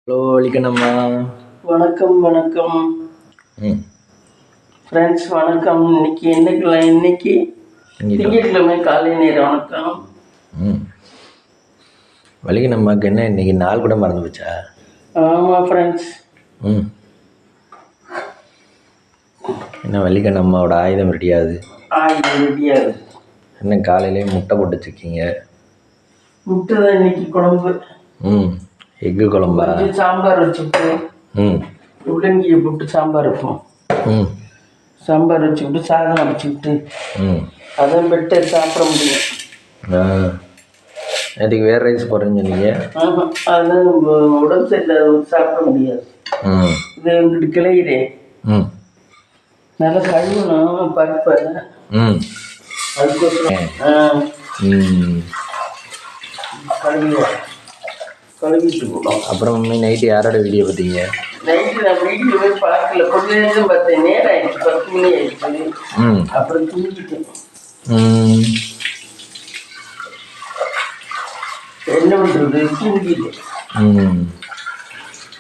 Hello வலிக்கண்ணம்மா. வணக்கம் வணக்கம் friends, வணக்கம். இன்னைக்கு திங்கட்கிழமை காலை நேர வணக்கம். வலிக்கண்ணம்மாக்கு என்ன இன்னைக்கு நாள் கூட மறந்து போச்சா? ஆமாம் ஃப்ரெண்ட்ஸ். என்ன வலிக்கண்ணம்மாவோட ஆயுதம் ரெடியாகுது? ரெடியாகுது. என்ன காலையிலேயே முட்டை போட்டு வச்சுருக்கீங்க? முட்டை தான் இன்னைக்கு குழம்பு. எக்கு குழம்பா? சாம்பார் வச்சுட்டு முள்ளங்கியை போட்டு சாம்பார் வைப்போம். சாம்பார் வச்சுக்கிட்டு சாதம் வச்சுக்கிட்டு அதான் பெட்டை சாப்பிட முடியும். நேற்றுக்கு வேறு ரைஸ் போடுறேன்னு சொன்னீங்க. அதெல்லாம் நம்ம உடம்பு சரியில்லாத சாப்பிட முடியாது. இதை வந்துட்டு கிளையிறேன். நல்லா கழுவணும் பருப்பை. அதுக்கோசரம் கழுவிட்டு போகலாம். அப்புறம் நைட்டு யாரோட வீடியோ பார்த்தீங்க? நைட்டு நான் வீடியோ போய் பார்க்கல, கொஞ்ச நேரம் பார்த்தேன். நேரம் ஆயிடுச்சு, 10 மணி ஆயிடுச்சு. அப்புறம் தூங்கிட்டேன். என்ன பண்ணுறது, தூங்கிட்டேன்.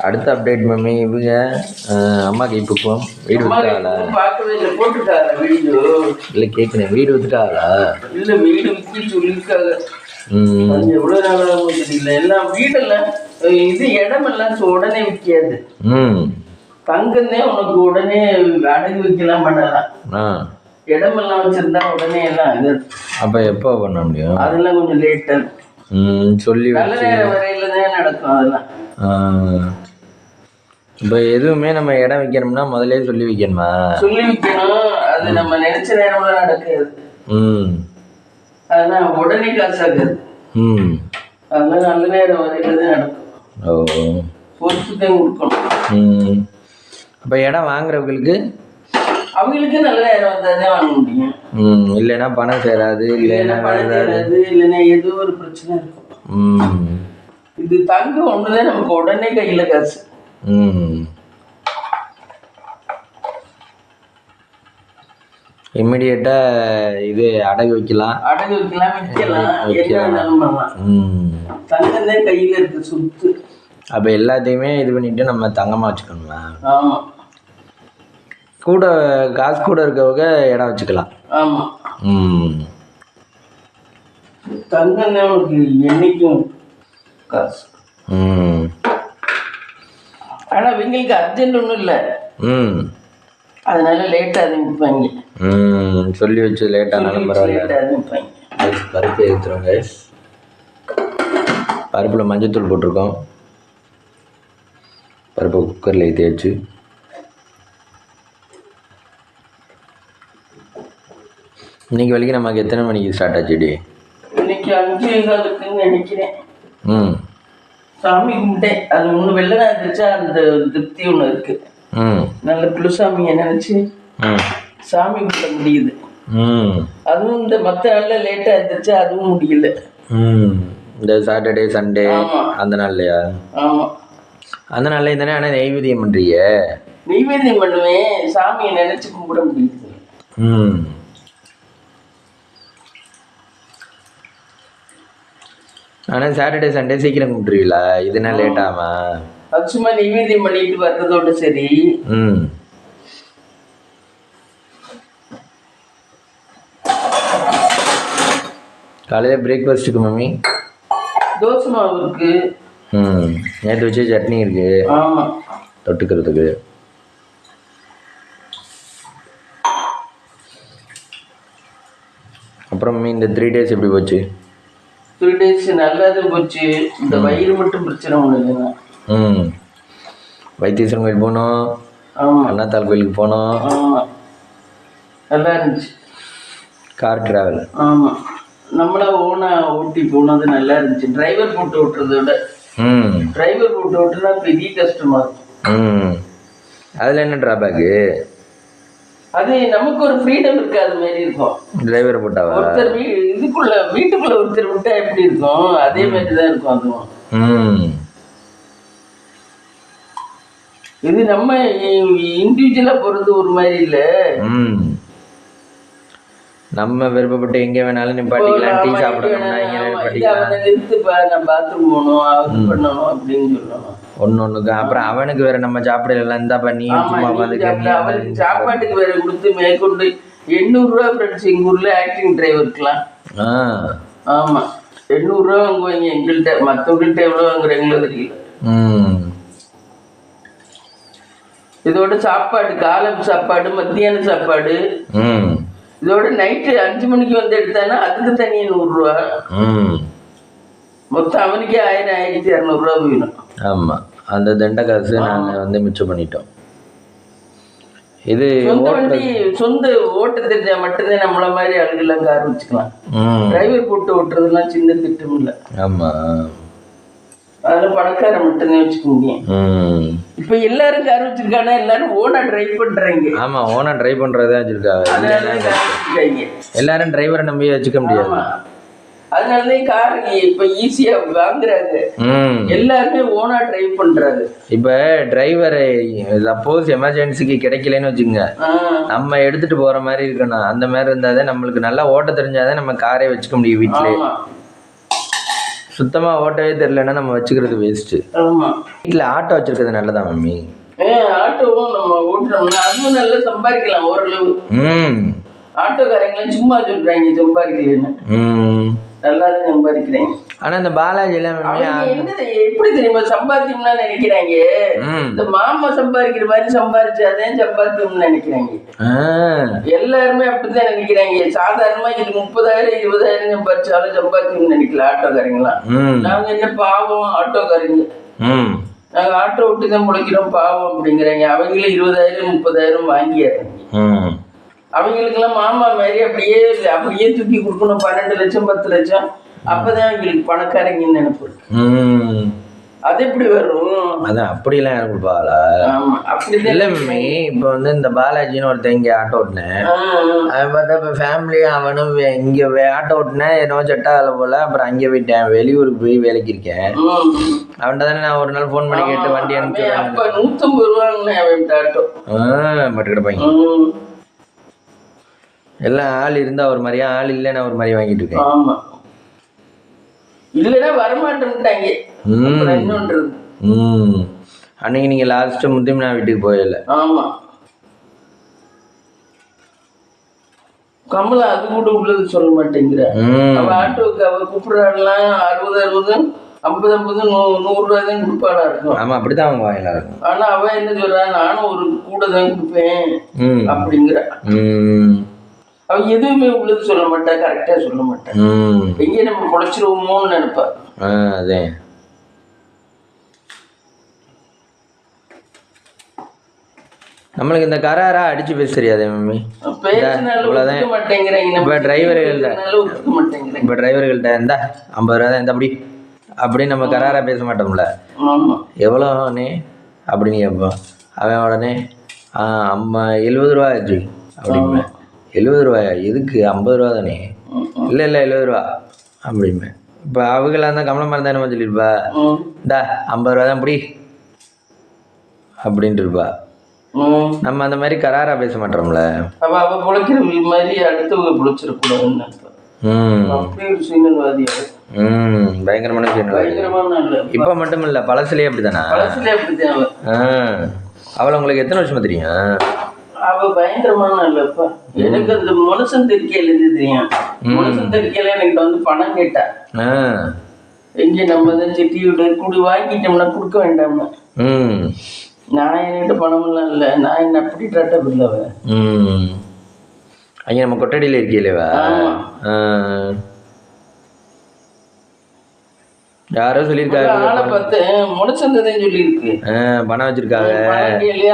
அடுத்த அப்டேட் மம்மி, இவங்க அம்மாக்கு இப்போ வீடு வித்துட்டாளா? பார்க்கவே இல்லை, போட்டுட்டாங்க வீடியோ. இல்லை கேட்குறேன், வீடு வித்துட்டாளா? இல்லை, வீடு விற்கி சொல்லியிருக்காங்க. எவ்வளோ நாளாக தெரியல. எல்லாம் வீடெல்லாம் இது இடமெல்லாம் உடனே விற்காது. தங்கன்னே உனக்கு உடனே அடகு வைக்கலாம் பண்ணலாம். இடமெல்லாம் வச்சிருந்தா உடனே எல்லாம் இது. அப்போ எப்போ பண்ண முடியும்? அதெல்லாம் கொஞ்சம் லேட்டாக சொல்லி நல்ல நேரம் வரையில தான் நடக்கும் அதெல்லாம். இப்போ எதுவுமே நம்ம இடம் வைக்கணும்னா முதலே சொல்லி வைக்கணுமா? சொல்லி வைக்கணும். அது நம்ம நினைச்ச நேரம்லாம் நடக்காது. அதெல்லாம் உடனே காசாகாது. அதெல்லாம் நல்ல நேரம் வரையில தான் நடக்கும். பொறுத்து தான் கொடுக்கணும். அப்போ இடம் வாங்குறவங்களுக்கு அவங்களுக்கு நல்ல நேரம் வந்தால் தான் வாங்க முடியும். இல்லைன்னா பணம் சேராது, இல்லைன்னா பணம் சேராது, இல்லைன்னா ஏதோ ஒரு பிரச்சனை இருக்கும். இது தங்கம் ஒண்ணுதான் நமக்கு உடனே கையில காசு. இம்மிடியேட்டா இது அடகு வைக்கலாம், விற்கலாம், என்ன பண்ணலாம். தங்கம் தான் கையில இருக்கு சுத்து. அப்ப எல்லாத்தையுமே இது பண்ணிட்டு நம்ம தங்கமா வச்சுக்கணுமா? ஆமா. கூட காசு கூட இருக்கவங்க இடம் வச்சுக்கலாம். ஆமா. தங்கம் தான் உனக்கு என்னைக்கும் காசு. ஆனா இவங்களுக்கு அர்ஜென்ட் ஒன்றும் இல்லை. அதனால லேட்டாக ஆரம்பிப்பாங்க. சொல்லி வச்சு லேட்டானாலும் பரவாயில்ல. பருப்பு எடுத்துருவோம் கைஸ். பருப்பில் மஞ்சத்தூள் போட்டிருக்கோம். பருப்பை குக்கரில் ஏற்றி வச்சு இன்னைக்கு வரைக்கும் நமக்கு எத்தனை மணிக்கு ஸ்டார்ட் ஆச்சுடி? இன்னைக்கு 5:15 நினைக்கிறேன். சாமி கும்பிட்டேன். அது ஒன்று வெள்ளனா இருந்துச்சா, அந்த திருப்தி ஒன்று இருக்கு. நல்ல குலசாமியை நினைச்சு சாமி கும்பிட முடியுது. அதுவும் இந்த மற்ற நாள்ல லேட்டா இருந்துச்சு, அதுவும் முடியல. இந்த சாட்டர்டே சண்டே அந்த நாள்லையா? ஆமா, அந்த நாள்ல தானே. ஆனால் நெய்வேத்தியம் பண்றீங்க? நெய்வேத்தியம் பண்ணுவேன், சாமியை நினைச்சு கும்பிட முடியுது. ஆனால் சாட்டர்டே சண்டே சீக்கிரம் கும்பிட்டுருவீங்களா? இதுனா லேட் ஆமா? அது சும்மா நெய்வேத்தியம் பண்ணிட்டு வர்றதோட சரி. காலையில் பிரேக்ஃபாஸ்ட்டுக்கு மம்மி தோசை மாவு இருக்கு. நேற்று வச்சு சட்னி இருக்கு தொட்டுக்கிறதுக்கு. அப்புறம் இந்த 3 days எப்படி போச்சு? 3 days நல்லாது போச்சு. இந்த வயிறு மட்டும் பிரச்சனை ஒன்று இல்லைங்க. வைத்தீஸ்வரன் கோயில் போனோம், அண்ணாத்தாள் கோயிலுக்கு போனோம். நல்லா இருந்துச்சு. Car travel. ஆமாம், நம்மளா ஓனா ஓட்டி போனது நல்லா இருந்துச்சு. டிரைவர் போட்டு ஓட்டுறத விட டிரைவர் போட்டு ஓட்டுனா பெரிய கஷ்டமா இருக்கும். அதில் என்ன டிராபேக்கு? அது நமக்கு ஒரு ஃப்ரீடம் இருக்காது மாதிரி இருக்கும். டிரைவர் போட்டாவா? ஒருத்தர் வீட்டுக்குள்ள ஒருத்தர் விட்டா எப்படி இருக்கும், அதே மாதிரி தான் இருக்கும் அதுவும். இது நம்ம இண்டிவிஜுவலா போறது ஒரு மாதிரி இல்ல. நம்ம விருப்பப்பட்டு எங்கே வேணாலும் நிப்பாட்டிக்கலாம். டீ சாப்பிடணும்னா இங்கே நிப்பாட்டிக்கலாம். நிறுத்துப்பா, நான் பாத்ரூம் போகணும், அது பண்ணணும் அப்படின்னு சொல்லணும். ஒன்றுக்கு அப்புறம் அவனுக்கு வேற நம்ம சாப்பிடலாம் இருந்தா பண்ணி சும்மா அவருக்கு சாப்பாட்டுக்கு வேற கொடுத்து மேற்கொண்டு 800 ரூபா ஃப்ரெண்ட்ஸ் எங்கள் ஊரில் ஆக்டிங் டிரைவருக்குலாம். ஆமாம் 800 ரூபா வாங்குவாங்க எங்கள்கிட்ட. மற்றவங்கள்ட்ட எவ்வளோ வாங்குறாங்களோ தெரியல. இதோட சாப்பாடு காலம் சாப்பாடு மத்தியான சாப்பாடு இதோட நைட்டு 5 மணிக்கு வந்து எடுத்தானா அதுக்கு தனியாக 100 ரூபா. மொத்தம் அவனுக்கே 1000 1200 ரூபா போயிடும். ஆமாம் அந்த தண்ட காசு நாங்கள் வந்து மிச்சம் பண்ணிட்டோம். இது சொந்த ஓட்ட தெரிஞ்சா மட்டும்தான் நம்மள மாதிரி ஆளுகள்லாம் கார் வச்சுக்கலாம். டிரைவர் போட்டு ஓட்டுறதுலாம் சின்ன திட்டம் இல்லை. ஆமாம் அதெல்லாம் பணக்கார மட்டும்தான் வச்சுக்க முடியும். இப்ப எல்லாரும் கார் வச்சிருக்கானா எல்லாரும் ஓனா டிரைவ் பண்றாங்க. ஆமா ஓனா டிரைவ் பண்றதா வச்சிருக்காங்க. எல்லாரும் டிரைவரை நம்பி வச்சுக்க முடியாது. அதனாலதான் கார் இப்ப ஈஸியா வாங்குறாங்க. எல்லாருமே ஓனா டிரைவ் பண்றாங்க. இப்ப டிரைவர் சப்போஸ் எமர்ஜென்சிக்கு கிடைக்கலன்னு வச்சுக்கோங்க, நம்ம எடுத்துட்டு போற மாதிரி இருக்கணும். அந்த மாதிரி இருந்தாதான் நம்மளுக்கு நல்லா ஓட்ட தெரிஞ்சாதான் நம்ம காரே வச்சுக்க முடியும். வீட்டுல சுத்தமா ஓட்டவே தெரியலன்னா நம்ம வச்சுக்கிறது வேஸ்ட். வீட்டுல ஆட்டோ வச்சிருக்கிறது நல்லதா மம்மி? ஆட்டோவும் நம்ம ஓட்டுறோம்னா அதுவும் நல்லா சம்பாதிக்கலாம் ஓரளவு. ஆட்டோக்காரங்களாம் சும்மா சொல்றாங்க சம்பாதிக்கலன்னு. நல்லா தான் சம்பாதிக்கிறேன். ஆனா இந்த பாலாஜி எல்லாம் எப்படி தெரியுமா சம்பாத்தியம்னா நினைக்கிறாங்க. இந்த மாமா சம்பாதிக்கிற மாதிரி சம்பாதிச்சாதான் சம்பாத்தியம்னு நினைக்கிறாங்க. எல்லாருமே அப்படித்தான் நினைக்கிறாங்க. சாதாரணமா இது 30,000 20,000 சம்பாதிச்சாலும் சம்பாத்தியம்னு நினைக்கல ஆட்டோக்காரங்களாம். நாங்க என்ன பாவம் ஆட்டோக்காரங்க, நாங்க ஆட்டோ விட்டு தான் முளைக்கிறோம் பாவம் அப்படிங்கிறாங்க. அவங்களே 20,000 30,000 வாங்கிடுறாங்க. அவங்களுக்கெல்லாம் மாமா மாதிரி அப்படியே தூக்கி கொடுக்கணும் 12 லட்சம் 10 லட்சம். அப்பதான் அவங்களுக்கு பணக்காரங்கன்னு நினைப்பு. அது எப்படி வரும்? அதான் அப்படிலாம் எனக்கு பாலா இல்லை மம்மி. இப்போ வந்து இந்த பாலாஜின்னு ஒருத்தன் இங்கே ஆட்டோ ஓட்டினேன். அவன் பார்த்தா இப்போ ஃபேமிலி அவனும் இங்கே ஆட்டோ ஓட்டினேன் என்னவோ செட்டாகல போல. அப்புறம் அங்கே போயிட்டேன், வெளியூருக்கு போய் வேலைக்கு இருக்கேன். அவன்கிட்ட தானே நான் ஒரு நாள் ஃபோன் பண்ணி கேட்டு வண்டி அனுப்பிச்சு. 150 ரூபான்னு ஆட்டோ மட்டுக்கிடப்பாங்க. எல்லாம் ஆள் இருந்தா ஒரு மாதிரியா, ஆள் இல்லைன்னா ஒரு மாதிரி வாங்கிட்டு இருக்கேன். ஆமா இல்லைன்னா வரமாட்டேன்ட்டாங்க. அன்னைக்கு நீங்க லாஸ்ட் முத்தியம்னா வீட்டுக்கு போயல. ஆமா கமலா அது கூட உள்ளது சொல்ல மாட்டேங்கிற. அவ ஆட்டோக்கு அவ கூப்பிடுறாள்லாம் 60 50 50 100 ரூபாய் தான் கொடுப்பாளா இருக்கும். ஆமா அப்படிதான் அவங்க வாயிலா இருக்கும். ஆனா அவ என்ன சொல்றா, நானும் ஒரு கூட தான் கொடுப்பேன் அப்படிங்கிற. அவ எதுவுமே உள்ளது சொல்ல மாட்டா, கரெக்டா சொல்ல மாட்டா. எங்கே நம்ம பொழைச்சிருவோமோன்னு நினைப்பா. அதே நம்மளுக்கு இந்த கராரா அடிச்சு பேச தெரியாதே மம்மி. இப்போ டிரைவர்கள்ட்ட இருந்தா 50 ரூபா தான் இந்த அப்படி நம்ம கராரா பேச மாட்டோம்ல. எவ்வளோண்ணே அப்படின்னு கேட்போம். அவன் உடனே 70 ரூபா ஆச்சு அப்படிமே. 70 ரூபாயா? எதுக்கு? 50 ரூபா தானே. இல்லை 70 ரூபா அப்படிமே. இப்போ அவங்களா இருந்தால் கமலமாக இருந்தா என்ன சொல்லியிருப்பா, டா 50 ரூபா தான் பிடி அப்படின்ட்டு இருப்பா. நம்ம அந்த மாதிரி கராரா பேச மாட்டோம்ல. அவ பொழைக்கிற மாதிரி அடுத்தவங்க பொழைச்சிடக்கூடாதுன்னு. பயங்கரமான இப்ப மட்டும் இல்ல, பழசுலயே அப்படித்தானா? அவளை உங்களுக்கு எத்தனை வருஷமா தெரியும்? அவ பயங்கரமான இல்லப்பா. எனக்கு அந்த மனுஷன் தெற்கையில இருந்து தெரியும். மனுஷன் தெற்கையில எனக்கு வந்து பணம் கேட்டா, எங்க நம்ம தான் செட்டி விட்டு குடி வாங்கிட்டோம்னா கொடுக்க வேண்டாம்னா. நான் என்கிட்ட பணம் எல்லாம் இல்லை, நான் என்ன அப்படி டாட்டா பில்லவ. அங்க நம்ம கொட்டடியில இருக்கீங்களா? யாரோ சொல்லியிருக்காங்க, ஆளை பார்த்து முனைச்சந்ததான் சொல்லியிருக்கு. பணம் வச்சிருக்காங்க,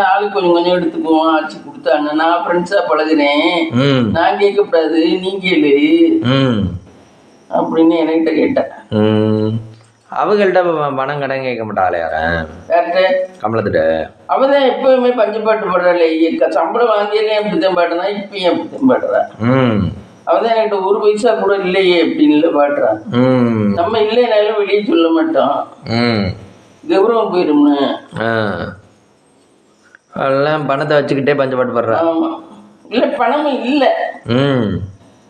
ஆளு கொஞ்சம் கொஞ்சம் எடுத்துக்குவோம் ஆச்சு கொடுத்தாங்க. நான் ஃப்ரெண்ட்ஸா பழகுறேன், நான் கேட்கக்கூடாது நீ கேளு அப்படின்னு என்கிட்ட கேட்டேன். அவங்கள்ட்ட பணம் கடன் கேட்க மாட்டாளே யார்கிட்ட? கமலத்திட்ட. அவதான் எப்பவுமே பஞ்சப்பாட்டு பாடுறாள். சம்பளம் வாங்கியலே அப்படித்தான் பாடுறா, இப்பயும் அப்படித்தான் பாடுறா. அவதான் என்கிட்ட 1 பைசா கூட இல்லையே அப்படின்னு பாடுறான். நம்ம இல்லைனாலும் வெளியே சொல்ல மாட்டோம், கௌரவம் போயிரும்னு. அதெல்லாம் பணத்தை வச்சுக்கிட்டே பஞ்சப்பாட்டு பாடுறா. ஆமா இல்ல பணமும் இல்லை,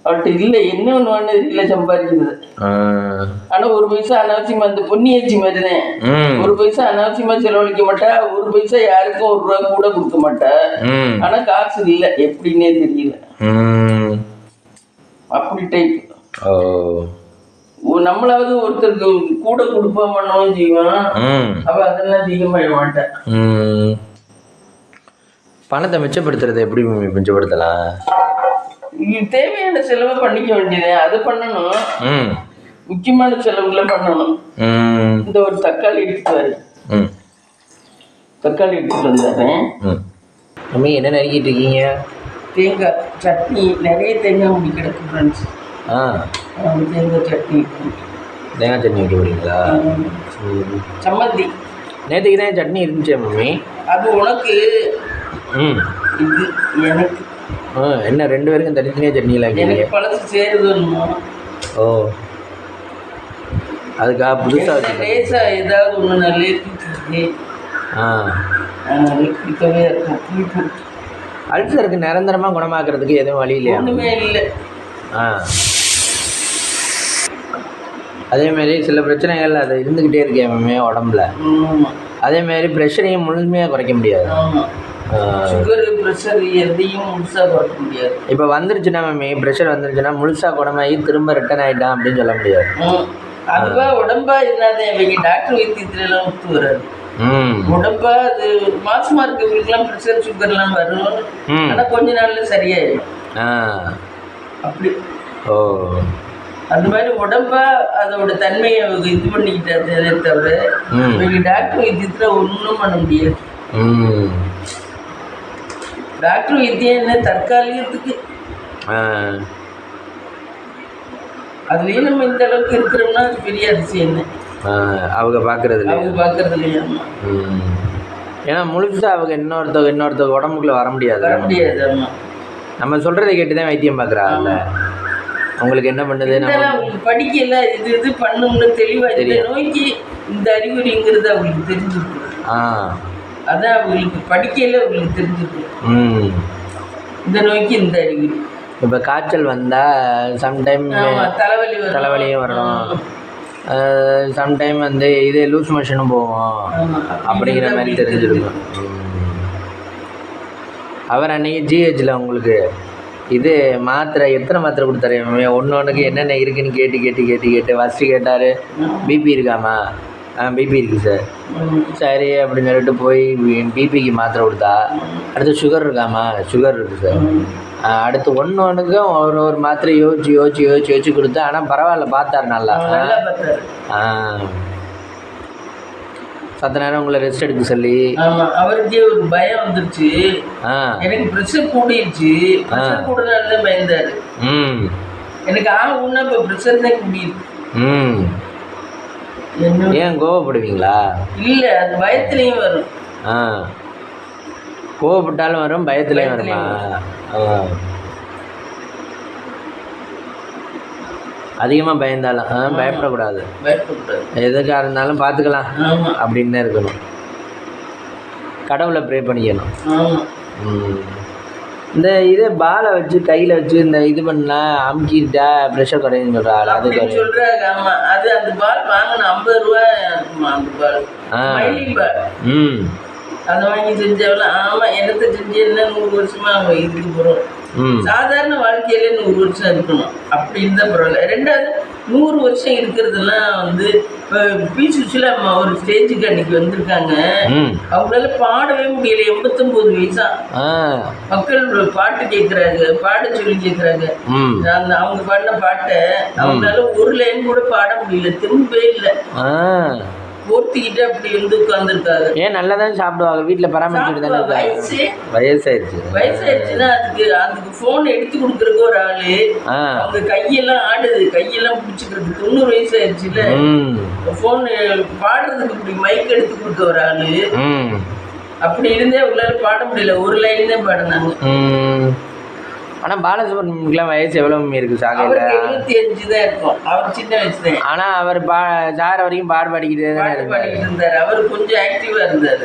அவள்கிட்ட இல்லை என்ன ஒன்று ஒன்று இல்லை சம்பாதிக்கிறது. ஆனால் ஒரு பைசா அனாவசியமா அந்த பொன்னியாச்சி மாதிரி தான். ஒரு பைசா அனாவசியமா செலவழிக்க மாட்டா, ஒரு பைசா யாருக்கும் ஒரு ரூபா கூட கொடுக்க மாட்டா. ஆனால் காசு இல்லை எப்படின்னே தெரியல. அப்படி டைப். நம்மளாவது ஒருத்தருக்கு கூட கொடுப்போம் பண்ணவும் செய்வான். அவ அதெல்லாம் செய்ய மாட்டேன். பணத்தை மிச்சப்படுத்துறது எப்படி மிச்சப்படுத்தலாம்? தேவையான செலவை பண்ணிக்க வேண்டியது, அது பண்ணணும். முக்கியமான செலவுகளை பண்ணணும். இந்த ஒரு தக்காளி எடுத்துட்டு தக்காளி எடுத்துட்டு வந்தாரேன். மம்மி என்ன நறுக்கிட்டு இருக்கீங்க? தேங்காய் சட்னி. நிறைய தேங்காய் முடி கிடக்கு ஃப்ரெண்ட்ஸ். தேங்காய் சட்னி. தேங்காய் சட்னி வைக்க போறீங்களா? சம்மந்தி. நேற்றுக்கு தான் சட்னி இருந்துச்சே மம்மி. அது உனக்கு, இது எனக்கு. என்ன 2 பேருக்கும் தனித்தனியாக சட்னியில் வைக்கிறீங்க? பழசு சேருது. ஓ, அதுக்காக புதுசாக லேசா ஏதாவது ஒன்று நல்ல குடிக்கவே இருக்கும். அல்சருக்கு நிரந்தரமாக குணமாக்குறதுக்கு எதுவும் வழி இல்லையா? ஒன்றுமே இல்லை. அதேமாரி சில பிரச்சனைகள் அது இருந்துக்கிட்டே இருக்கேன் உடம்புல. அதேமாரி ப்ரெஷரையும் முழுமையாக குறைக்க முடியாது. சுகர் ப்ரெஷர் எதையும் முழுசாக குறைக்க முடியாது. இப்போ வந்துருச்சுன்னா மம்மி, ப்ரெஷர் வந்துருச்சுன்னா முழுசாக குணமாகி திரும்ப ரிட்டர்ன் ஆகிட்டான் அப்படின்னு சொல்ல முடியாது. அதுவா உடம்பா இருந்தாதான் இவங்க டாக்டர் வைத்தியத்துலாம் ஒத்து வராது. உடம்பா அது மாசமா இருக்கவங்களுக்குலாம் ப்ரெஷர் சுகர்லாம் வரும். ஆனால் கொஞ்ச நாள்ல சரியாயிடும். அப்படி. ஓ, அந்த மாதிரி உடம்பா அதோட தன்மையை இது பண்ணிக்கிட்டே தவிர இவங்க டாக்டர் வைத்தியத்துல ஒன்றும் பண்ண முடியாது. டாக்டர் வைத்தியம் என்ன தற்காலிகத்துக்கு. அதுலேயும் நம்ம இந்த அளவுக்கு இருக்கிறோம்னா அது பெரிய அதிசயம். என்ன அவங்க பார்க்கறது இல்லையா? ஏன்னா முழுசாக அவங்க இன்னொருத்தவங்க உடம்புக்குள்ள வர முடியாது. நம்ம சொல்றதை கேட்டு தான் வைத்தியம் பார்க்குறாங்கல்ல. உங்களுக்கு என்ன பண்ணுது, அவங்களுக்கு படிக்கல, இது பண்ணும்னு தெளிவாக தெரியும். நோய்க்கு இந்த அறிகுறிங்கிறது அவங்களுக்கு தெரிஞ்சிருக்கு. அதான் அவங்களுக்கு படிக்கல அவங்களுக்கு தெரிஞ்சிருக்கு இந்த நோய்க்கு இந்த அறிகுறி. இப்போ காய்ச்சல் வந்தால் சம்டைம் தலைவலியும் வரணும், சம்டைம் வந்து இது லூஸ் மோஷனும் போவோம் அப்படிங்கிற மாதிரி தெரிஞ்சிருக்கும். அவர் அன்றைக்கி ஜிஹெச்சில் உங்களுக்கு இது மாத்திரை எத்தனை மாத்திரை கொடுத்தாரு? ஒன்றுக்கு என்னென்ன இருக்குன்னு கேட்டு ஃபஸ்ட்டு கேட்டார், பிபி இருக்காமா? பிபி இருக்குது சார். சரி அப்படின்னு சொல்லிட்டு போய் பிபிக்கு மாத்திரை கொடுத்தா. அடுத்து சுகர் இருக்காமா? சுகர் இருக்குது சார். அடுத்து ஒன்றுக்கும் ஒரு மாத்திரை யோசிச்சு கொடுத்தா. ஆனால் பரவாயில்ல, பார்த்தாரு நல்லா. சத்த நேரம் உங்களை ரெஸ்ட் எடுக்க சொல்லி. அவருக்கே ஒரு பயம் வந்துருச்சு. எனக்கு ப்ரெஷர் கூடிருச்சு. ப்ரெஷர் கூடுறதுனால பயந்தாரு. எனக்கு ஒன்றா இப்போ ப்ரெஷர் தான் கூடியிருக்கு. ஏன் கோவப்படுவீங்களா? இல்லை, அது பயத்துலேயும் வரும். கோவப்பட்டாலும் வரும், பயத்துலேயும் வருமா? அதிகமாக பயந்தாலும் பயப்படக்கூடாது. எதுக்காக இருந்தாலும் பார்த்துக்கலாம் அப்படின்னு இருக்கணும். கடவுளை ப்ரே பண்ணிக்கணும். இந்த இதே பாலை வச்சு கையில் வச்சு இந்த இது பண்ணால் அமுக்கிட்டா ப்ரெஷர் குறையுன்னு சொல்கிறாள். அது சொல்கிறாங்க. ஆமாம், அது அந்த பால் வாங்கணும். 50 ரூபா இருக்குமா அந்த பால். அதை வாங்கி செஞ்சவள. ஆமாம், என்னத்தை செஞ்சேன்னா 100 வருஷமா இதுக்கு போகிறோம். சாதாரண வாழ்க்கையில 100 வருஷம் இருக்கணும் அப்படின்னு தான் பரவாயில்ல. ரெண்டாவது 100 வருஷம் இருக்கிறதுலாம் வந்து இப்போ பி சுஷிலா அம்மா ஒரு ஸ்டேஜுக்கு அன்னைக்கு வந்திருக்காங்க. அவங்களால பாடவே முடியல. 89 வயசா. மக்கள் பாட்டு கேட்குறாங்க, பாட சொல்லி கேட்குறாங்க. அந்த அவங்க பாடின பாட்டை அவங்களால ஒரு லைன் கூட பாட முடியல. திரும்பவே இல்லை. போர்த்திக்கிட்டு அப்படி வந்து உட்காந்துருக்காங்க. ஏன் நல்லா தான் சாப்பிடுவாங்க, வீட்டில் பராமரிச்சுட்டு தானே இருக்காங்க. வயசாயிடுச்சுன்னா அதுக்கு ஃபோன் எடுத்து கொடுக்குறக்கு ஒரு ஆளு. அவங்க கையெல்லாம் ஆடுது, கையெல்லாம் பிடிச்சிக்கிறது. 90 வயசு ஆயிடுச்சுல. ஃபோன் பாடுறதுக்கு இப்படி மைக் எடுத்து கொடுக்க ஒரு ஆளு. அப்படி இருந்தே அவங்களால பாட முடியல. ஒரு லைன் தான் பாடினாங்க. ஆனால் பாலசுப்ரமணியனுக்குலாம் வயசு எவ்வளோ இருக்குது? சாகையில் 75 தான் இருக்கும். அவர் சின்ன வயசு தான். ஆனால் அவர் சார வரைக்கும் பாடிக்கிட்டே தான் இருந்தார். அவர் கொஞ்சம் ஆக்டிவாக இருந்தார்.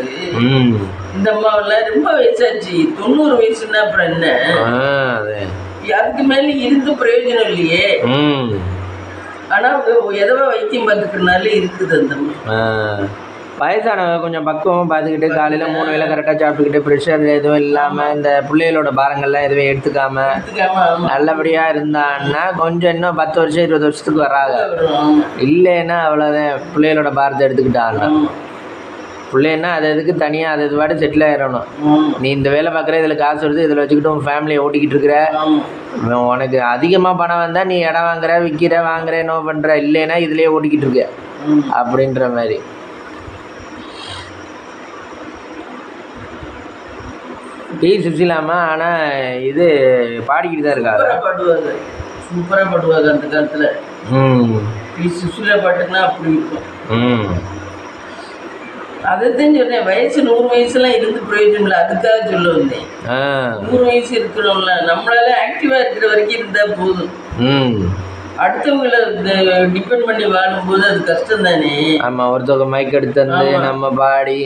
இந்த அம்மாவெல்லாம் ரொம்ப வயசாச்சு. 90 வயசுன்னா அப்புறம் என்ன? அதுக்கு மேல இருந்து பிரயோஜனம் இல்லையே. ஆனா எதவோ வைத்தியம் பார்த்துக்கிறதுனால இருக்குது அந்த மாதிரி. வயசானவங்க கொஞ்சம் பக்குவமாக பார்த்துக்கிட்டு காலையில் 3 வேளை கரெக்டாக சாப்பிட்டுக்கிட்டு ப்ரெஷர் எதுவும் இல்லாமல் இந்த பிள்ளைகளோட பாரங்கள்லாம் எதுவும் எடுத்துக்காம நல்லபடியாக இருந்தான்னா கொஞ்சம் இன்னும் 10 வருஷம் 20 வருஷத்துக்கு வராங்க. இல்லைன்னா அவ்வளோதான், பிள்ளைகளோட பாரத்தை எடுத்துக்கிட்டாங்க. பிள்ளைன்னா அது எதுக்கு தனியாக அது இது பாட்டு செட்டில் ஆகிடணும். நீ இந்த வேலை பார்க்குற, இதில் காசு வருது, இதில் வச்சுக்கிட்டு உன் ஃபேமிலியை ஓட்டிக்கிட்டு இருக்கிற, உனக்கு அதிகமாக பணம் வந்தால் நீ இடம் வாங்குற, விற்கிற, வாங்குற, என்ன பண்ணுற, இல்லைன்னா இதுலேயே ஓட்டிக்கிட்டு இருக்க அப்படின்ற மாதிரி. டி சுசிலாமா ஆனால் இது பாடிக்கிட்டு தான் இருக்காங்க. பாடுவாங்க, சூப்பராக பாடுவாங்க அந்த காலத்தில். டி சுசிலா பாட்டுன்னா அப்படி இருக்கும். அதைத்தான் சொன்னேன், வயசு 100 வயசுலாம் இருந்து பிரயோஜனம் இல்லை, அதுக்காக சொல்ல வந்தேன். 100 வயசு இருக்கிறோம்ல, நம்மளால ஆக்டிவா இருக்கிற வரைக்கும் இருந்தா போதும். அடுத்தவங்களை டிபெண்ட் பண்ணி வாழும்போது அது கஷ்டம் தானே. ஆமா, ஒருத்தவங்க மைக் எடுத்து நம்ம பாடி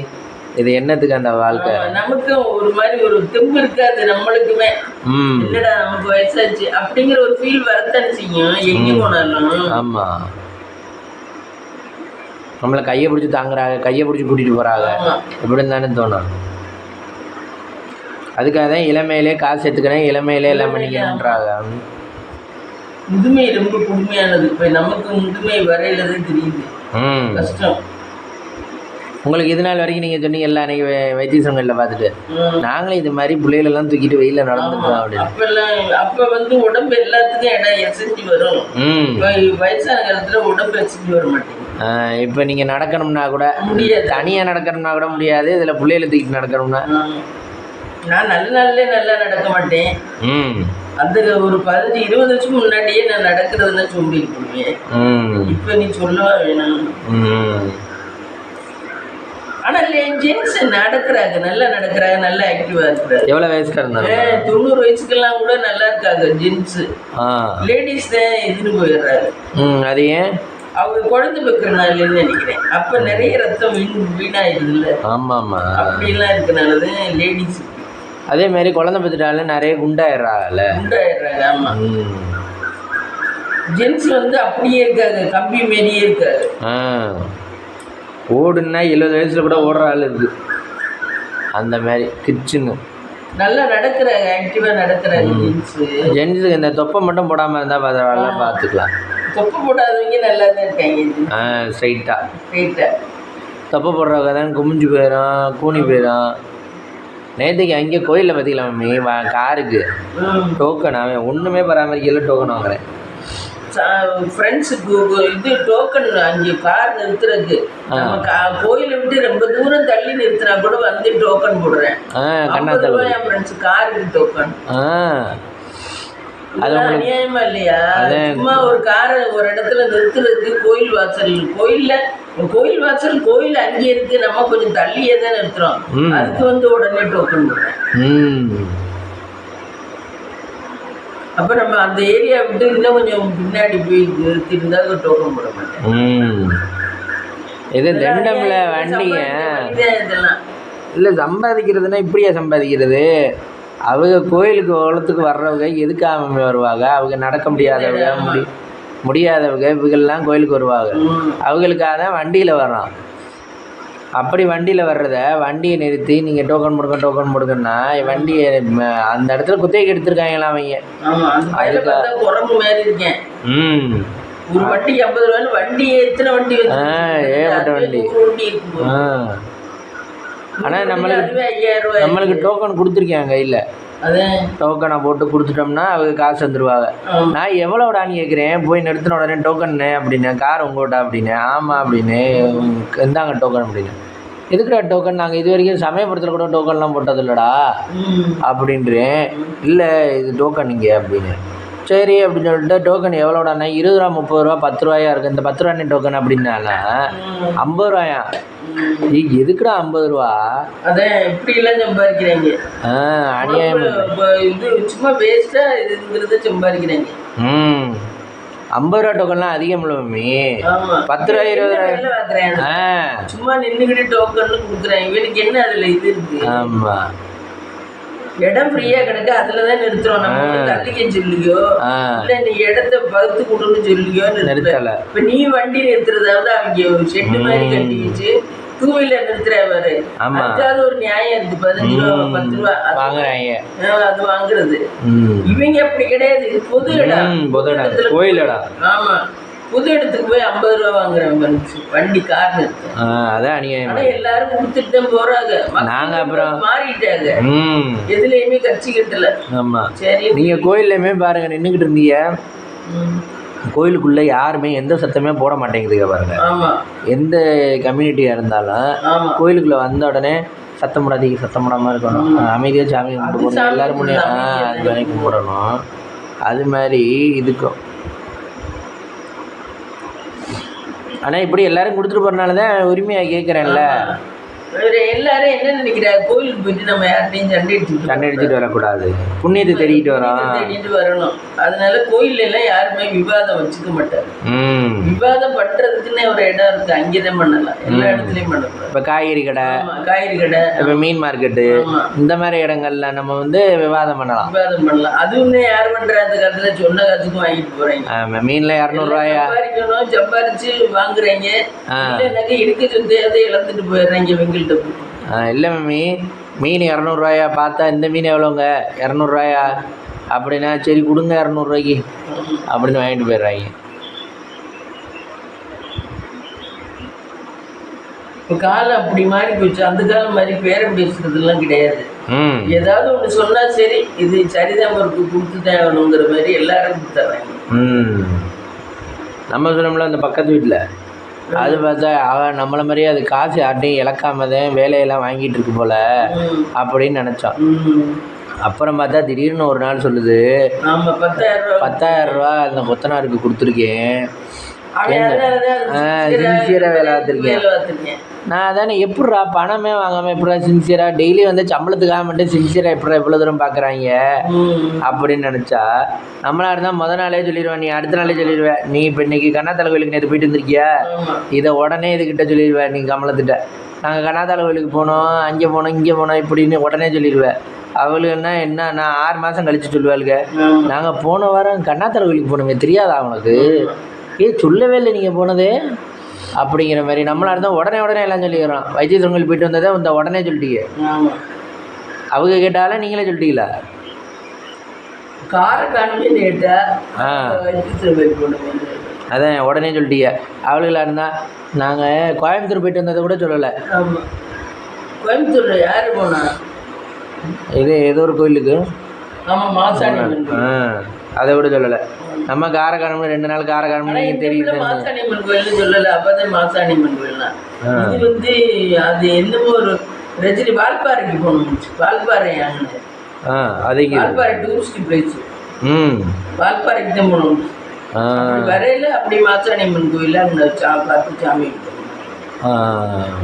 இது என்னத்துக்கு அந்த வாழ்க்கை. நமக்கும் ஒரு மாதிரி ஒரு தெம்பு இருக்காது, நம்மளுக்குமே என்னடா நமக்கு வயசாச்சு அப்படிங்கிற ஒரு ஃபீல் வரத்தானே செய்யும் எங்க போனாலும். ஆமா, நம்மளை கையை பிடிச்சி தாங்குறாங்க, கையை பிடிச்சி கூட்டிகிட்டு போகிறாங்க, இப்படின்னு தானே தோணும். அதுக்காக தான் இளமையிலே காசு எடுத்துக்கிறேன், இளமையிலே எல்லாம் பண்ணிக்கணுன்றாங்க. முதுமை ரொம்ப கொடுமையானது. இப்போ நமக்கு முதுமை வரையில தான் தெரியுது கஷ்டம். உங்களுக்கு இது நாள் வரைக்கும் நீங்கள் சொன்னீங்க எல்லாம் அன்றைக்கி வைத்திய சங்கங்களில் பார்த்துட்டு நாங்களும் இது மாதிரி பிள்ளைகளெல்லாம் தூக்கிட்டு வெயிலில் நடந்துருக்கோம் அப்படின்னு. அப்போ உடம்பு எல்லாத்துக்கும் இடம் எசைஞ்சு வரும். வயசான காலத்தில் உடம்பு எசைஞ்சு வர மாட்டேங்குது. இப்போ நீங்கள் நடக்கணும்னா கூட முடியாது, தனியாக நடக்கணும்னா கூட முடியாது, இதில் பிள்ளைகளை தூக்கிட்டு நடக்கணும்னா. நான் நல்ல நாள்லேயே நல்லா நடக்க மாட்டேன். அந்த ஒரு 15-20 வருஷம் முன்னாடியே நான் நடக்கிறதுனா சொல்லிட்டு போடுவேன். இப்போ நீ சொல்லவா வேணும். ஆனா ஜென்ஸ் நடக்கிறாங்க, நல்லா நடக்கிறாங்க, நல்லா ஆக்டிவா இருக்கிறாங்க. எவ்வளவு வயசுக்கு இருந்தாங்க? 90 வயசுக்கெல்லாம் கூட நல்லா இருக்காங்க ஜென்ஸ். லேடிஸ் தான் எதிர்த்து போயிடுறாங்க. அது ஏன்? அவங்க குழந்தை பெக்கிறனாலன்னு நினைக்கிறேன். அப்ப நிறைய ரத்தம் வீணாயிருது இல்ல. ஆமா ஆமா, அப்படிலாம் இருக்கனாலதான் லேடிஸ். அதே மாதிரி குழந்தை பெற்றுட்டால நிறைய குண்டாயிடுறாங்கல்ல. ஆமா, ஜென்ஸ் அப்படியே இருக்காங்க, கம்பி மாரியே இருக்காங்க. ஓடுன்னா 70 வயசுல கூட ஓடுற ஆள் இருக்கு அந்த மாதிரி கிச்சுன்னு. நல்லா நடக்கிறாங்க, ஆக்டிவா நடக்கிறாங்க ஜென்ஸ். ஜென்ஸுக்கு இந்த தொப்பை மட்டும் போடாம இருந்தா பார்த்துக்கலாம். தொப்பை போடாதவங்க நல்லா தான் இருக்காங்க. ஸ்ட்ரைட்டா தொப்பை போடுறவங்க தான் குமிஞ்சு போயிடும், கூனி போயிடும். நேற்றுக்கு அங்கே கோயிலில் பார்த்திக்கலாம் மம்மி, காருக்கு டோக்கன் அவன் ஒன்றுமே பராமரிக்கல, டோக்கன் வாங்குறேன். ஃப்ரெண்ட்ஸுக்கு இது டோக்கன் அங்கே கார் நிறுத்துறதுக்கு கோயிலை விட்டு ரொம்ப தூரம் தள்ளி நிறுத்தினா கூட டோக்கன் போடுறேன். என் ஃப்ரெண்ட்ஸ் காருக்கு டோக்கன். அது அநியாயமா இல்லையா? சும்மா ஒரு காரை ஒரு இடத்துல நிறுத்துறதுக்கு கோயில் வாசல் கோயில் அங்கே இருக்கு, நம்ம கொஞ்சம் தள்ளியே தான் நிறுத்துறோம். அதுக்கு உடனே டோக்கன் போடுறேன். அப்ப நம்ம அந்த ஏரியா விட்டு இன்னும் கொஞ்சம் பின்னாடி போய் நிறுத்திருந்தா டோக்கன் போட மாட்டேன். இது தண்டம்ல வண்டிங்க இல்லை சம்பாதிக்கிறதுனா இப்படியா சம்பாதிக்கிறது? அவங்க கோயிலுக்கு உலகத்துக்கு வர்றவங்க எதுக்காக வருவாங்க? அவங்க நடக்க முடியாதவங்க, முடியாதவங்க இவங்கெல்லாம் கோயிலுக்கு வருவாங்க. அவங்களுக்காக தான் வண்டியில் வர்றோம். அப்படி வண்டியில் வர்றத வண்டியை நிறுத்தி நீங்கள் டோக்கன் போடுங்கன்னா வண்டியை அந்த இடத்துல குத்தகைக்கு எடுத்துருக்காங்களா அவங்க. ஒரு வண்டி 50 ரூபாய் வண்டி, எத்தனை வண்டி? ஏகப்பட்ட வண்டி. ஆனால் நம்மளுக்கு டோக்கன் கொடுத்துருக்கேன் கையில். டோக்கனை போட்டு கொடுத்துட்டோம்னா அவங்க காசு வந்துடுவாங்க. நான் எவ்வளோடான்னு கேட்குறேன், போய் நிறுத்தின உடனே டோக்கன்னு அப்படின்னு, கார் உங்கள்கிட்ட அப்படின்னு. ஆமாம் அப்படின்னு, இந்தாங்க டோக்கன் அப்படின்னு. எதுக்குடா டோக்கன்? நாங்கள் இது வரைக்கும் சமயபுரத்தில் கூட டோக்கன்லாம் போட்டது இல்லைடா அப்படின்றேன். இல்லை இது டோக்கன் இங்கே அப்படின்னு. சரி அப்படின்னு சொல்லிட்டு டோக்கன் எவ்வளோடாண்ணா? 20 ரூபா, 30 ரூபா, 10 ரூபாயா இருக்குது. இந்த 10 ரூபாய் டோக்கன் அப்படின்னால 50 ரூபாயா? எதுக்குடா 50 ரூபா? அதான் இப்படிலாம் சம்பாதிக்கிறாங்க. அநியாயம். இது சும்மா வேஸ்டா இதுங்கிறத சம்பாதிக்கிறாங்க. 50 ரூபா டோக்கன்லாம் அதிகம் இல்லை மம்மி. 10 ரூபாய் 20 ரூபாய் சும்மா நின்றுக்கிட்டு டோக்கன் கொடுக்குறாங்க. இவனுக்கு என்ன அதில் இது இருக்கு? ஆமா, இடம் ஃப்ரீயா கிடக்கு, அதுலதான் நிறுத்துறோம். நம்ம தள்ளிக்க சொல்லியோ இல்ல நீ இடத்த பகுத்து கொடுன்னு சொல்லியோ நிறுத்தல. இப்ப நீ வண்டி நிறுத்துறதாவது அவங்க ஷெட்டு மாதிரி கட்டி வச்சு 2 வீலர் நிறுத்துறாரு. அதுக்காவது ஒரு நியாயம் இருக்கு. 15 ரூபா 10 ரூபா வாங்குறாங்க, அது வாங்குறது. இவங்க அப்படி கிடையாது, பொது இடம், கோயில் இடம். ஆமா, புது இடத்துக்கு போய் 50 ரூபா வாங்குறாங்க வண்டி, கார் நிறுத்த. அதான் எல்லாரும் கொடுத்துட்டு தான் போறாங்க. நாங்க அப்புறம் மாறிட்டாங்க, எதுலயுமே கட்சி கட்டல. ஆமா, சரி. நீங்க கோயில்லையுமே பாருங்க, நின்றுகிட்டு இருந்தீங்க, கோயிலுக்குள்ள யாருமே எந்த சத்தமே போட மாட்டேங்குதுங்க பாருங்க. எந்த கம்யூனிட்டியா இருந்தாலும் கோயிலுக்குள்ள வந்த உடனே சத்தம் போடாதீங்க, சத்தம் போடாம இருக்கணும், அமைதியா சாமி கும்பிட்டு போகணும், எல்லாரும் முன்னே கும்பிடணும். அது மாதிரி இதுக்கும். ஆனால் இப்படி எல்லாரும் கொடுத்துட்டு போகிறனால தான் உரிமையாக கேட்குறேன்ல. எல்லாரும் என்ன நினைக்கிறாங்க, கோயிலுக்கு போயிட்டு நம்ம யார்ட்டையும் சண்டை அடிச்சுட்டு வரக்கூடாது, புண்ணியத்தை தேடிட்டு வரணும். அதனால கோயில்ல எல்லாம் யாருமே விவாதம் வச்சுக்க மாட்டாரு. விவாதம் பண்றதுக்குன்னு ஒரு இடம் இருக்கு, அங்கேதான் பண்ணலாம், எல்லா இடத்துலயும் பண்ணலாம். இப்போ காய்கறி கடை, இப்போ மீன் மார்க்கெட்டு, இந்த மாதிரி இடங்கள்ல நம்ம வந்து விவாதம் பண்ணலாம். அதுவும் யார் பண்ற அந்த காலத்துல சொன்ன காசுக்கும் வாங்கிட்டு போறீங்க. மீன்ல 200 ரூபாயா சம்பாரிச்சு வாங்குறீங்க, இருக்க சொந்தையாவது இழந்துட்டு போயிடுறாங்க இவங்கள்ட்ட. இல்லை மம்மி, மீன் 200 ரூபாயா, பார்த்தா இந்த மீன் எவ்வளோங்க 200 ரூபாயா அப்படின்னா சரி கொடுங்க 200 ரூபாய்க்கு அப்படின்னு வாங்கிட்டு போயிடுறாங்க. இப்போ காலம் அப்படி மாறி போச்சு, அந்த காலம் மாதிரி பேரம் பேசுறதுலாம் கிடையாது. ஏதாவது ஒன்று சொன்னா சரி இது சரிதான் பொறுப்பு கொடுத்துதான் ஆகணுங்கிற மாதிரி எல்லாரும் கொடுத்துட்றாங்க. நம்ம சொன்னோம்ல அந்த பக்கத்து வீட்டில், அது பார்த்தா அவன் நம்மளை மாதிரியே அது காசு யார்ட்டையும் இழக்காம தான் வேலையெல்லாம் வாங்கிட்டு இருக்கு போல அப்படின்னு நினச்சோம். அப்புறம் பார்த்தா திடீர்னு ஒரு நாள் சொல்லுது 10,000 ரூபா அந்த கொத்தனாருக்கு கொடுத்துருக்கேன், சின்சியராக வேலை பார்த்துருக்கேன். நான் அதானே எப்பட்றா பணமே வாங்காமல் எப்படா சின்சியராக டெய்லி வந்து சம்பளத்துக்காக மட்டும் சின்சியராக எப்படா எவ்வளோ தூரம் பார்க்குறாங்க அப்படின்னு நினச்சா, நம்மளா இருந்தால் முதல் நாளே சொல்லிடுவேன், நீ அடுத்த நாளே சொல்லிடுவேன், நீ இப்போ இன்னைக்கு கண்ணாத்தலை கோயிலுக்கு நேற்று போயிட்டு வந்திருக்கியா, இதை உடனே இதுக்கிட்ட சொல்லிடுவேன், நீ கமலத்திட்ட நாங்கள் கண்ணாத்தலை கோயிலுக்கு போனோம், அங்கே போனோம் இங்கே போனோம் இப்படின்னு உடனே சொல்லிடுவேன். அவளுக்குன்னா என்ன, நான் 6 மாதம் கழித்து சொல்லுவாளுங்க, நாங்கள் போன வாரம் கண்ணாத்தலை கோயிலுக்கு போனோமே தெரியாதா அவனுக்கு, சொல்லவே இல்லை நீங்கள் போனதே அப்படிங்கிற மாதிரி. நம்மளா இருந்தால் உடனே எல்லாம் சொல்லிடுறோம். வைத்தீஸ்வரன் போயிட்டு வந்ததை இந்த உடனே சொல்லிட்டீங்க, அவங்க கேட்டாலும் நீங்களே சொல்லிட்டீங்களா? அதான் உடனே சொல்லிட்டீங்க. அவளுகளா இருந்தால் நாங்கள் கோயம்புத்தூர் போயிட்டு வந்ததை கூட சொல்லலை. கோயம்புத்தூர் யார் போனா? இது ஏதோ ஒரு கோயிலுக்கு, அதை கூட சொல்லலை. நம்ம காரக்காரம்ல 2 நாள் காரக்காரம்ல தெரியுது, மாசாணியம்மன் கோயில்னு சொல்லல. அப்பதான் மாசாணியம்மன் கோயில்னா இது வந்து அது என்னமோ ஒரு ரஜினி வால்பாறைக்கு போகணும், வால்பாறை அது வால்பாறை டூரிஸ்ட் பிளேஸ், வால்பாறைக்கு தான் போகணும். வரையில அப்படி மாசாணியம்மன் கோயில பார்த்து சாமி.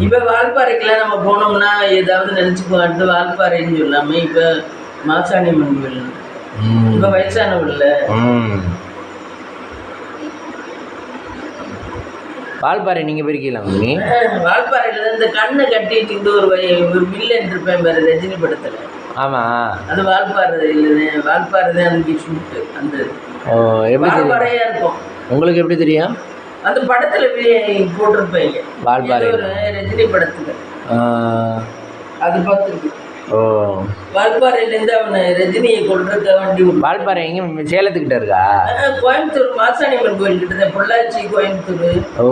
இப்ப வால்பாறைக்கெல்லாம் நம்ம போனோம்னா ஏதாவது நினைச்சுக்குவான்ட்டு வால்பாறைன்னு சொல்லாம இப்ப மாசாணியம்மன் கோயில். இப்ப வயசானவள்ல வால்பாறை நீங்க போயிருக்கீங்களா? வால்பாறையில இந்த கண்ணை கட்டிட்டு ஒரு வில்லன் இருப்பேன் பாரு ரஜினி படத்துல. ஆமா, அது வால்பாறை இல்லை, வால்பாறை தான் அன்னைக்கு ஷூட்டு. அந்த வால்பாறையா இருக்கும். உங்களுக்கு எப்படி தெரியும்? அந்த படத்துல போட்டிருப்பேங்க வால்பாறை, ரஜினி படத்துல அது பார்த்துருக்கு. ஓ, வால்பாறையிலேருந்து அவனை ரஜினியை கொள்றதுக்காக வண்டி. வால்பாறை எங்க சேலத்துக்கிட்ட இருக்கா? கோயம்புத்தூர் மாசாணியம்மன் கோயில் கிட்ட தான், பொள்ளாச்சி கோயம்புத்தூர். ஓ,